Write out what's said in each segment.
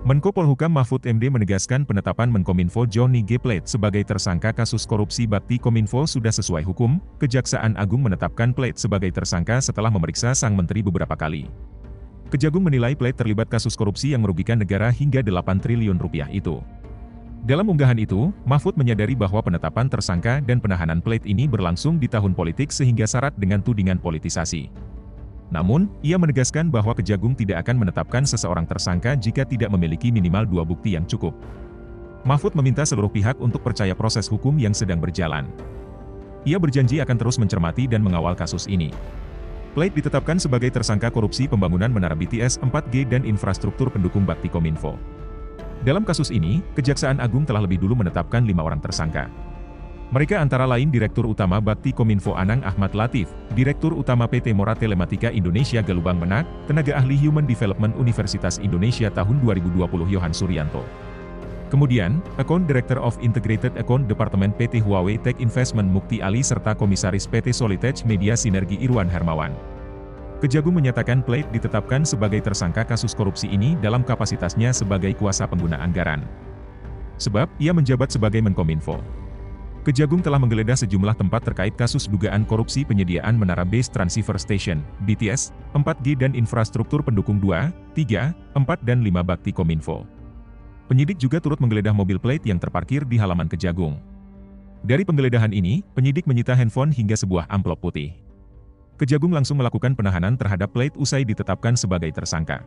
Menko Polhukam Mahfud MD menegaskan penetapan Menkominfo Johnny G. Plate sebagai tersangka kasus korupsi bakti Kominfo sudah sesuai hukum. Kejaksaan Agung menetapkan Plate sebagai tersangka setelah memeriksa sang menteri beberapa kali. Kejagung menilai Plate terlibat kasus korupsi yang merugikan negara hingga 8 triliun rupiah itu. Dalam unggahan itu, Mahfud menyadari bahwa penetapan tersangka dan penahanan Plate ini berlangsung di tahun politik sehingga syarat dengan tudingan politisasi. Namun, ia menegaskan bahwa Kejagung tidak akan menetapkan seseorang tersangka jika tidak memiliki minimal 2 bukti yang cukup. Mahfud meminta seluruh pihak untuk percaya proses hukum yang sedang berjalan. Ia berjanji akan terus mencermati dan mengawal kasus ini. Plate ditetapkan sebagai tersangka korupsi pembangunan menara BTS 4G dan infrastruktur pendukung bakti Kominfo. Dalam kasus ini, Kejaksaan Agung telah lebih dulu menetapkan 5 orang tersangka. Mereka antara lain Direktur Utama Bakti Kominfo Anang Ahmad Latif, Direktur Utama PT Mora Telematika Indonesia Galubang Menak, Tenaga Ahli Human Development Universitas Indonesia tahun 2020 Yohan Suryanto. Kemudian, Account Director of Integrated Account Department PT Huawei Tech Investment Mukti Ali serta Komisaris PT Solitech Media Sinergi Irwan Hermawan. Kejagung menyatakan Plate ditetapkan sebagai tersangka kasus korupsi ini dalam kapasitasnya sebagai kuasa pengguna anggaran. Sebab, ia menjabat sebagai Menkominfo. Kejagung telah menggeledah sejumlah tempat terkait kasus dugaan korupsi penyediaan menara Base Transceiver Station, BTS, 4G dan infrastruktur pendukung 2, 3, 4 dan 5 bakti Kominfo. Penyidik juga turut menggeledah mobil Plate yang terparkir di halaman Kejagung. Dari penggeledahan ini, penyidik menyita handphone hingga sebuah amplop putih. Kejagung langsung melakukan penahanan terhadap Plate usai ditetapkan sebagai tersangka.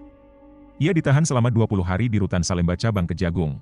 Ia ditahan selama 20 hari di Rutan Salemba Cabang Kejagung.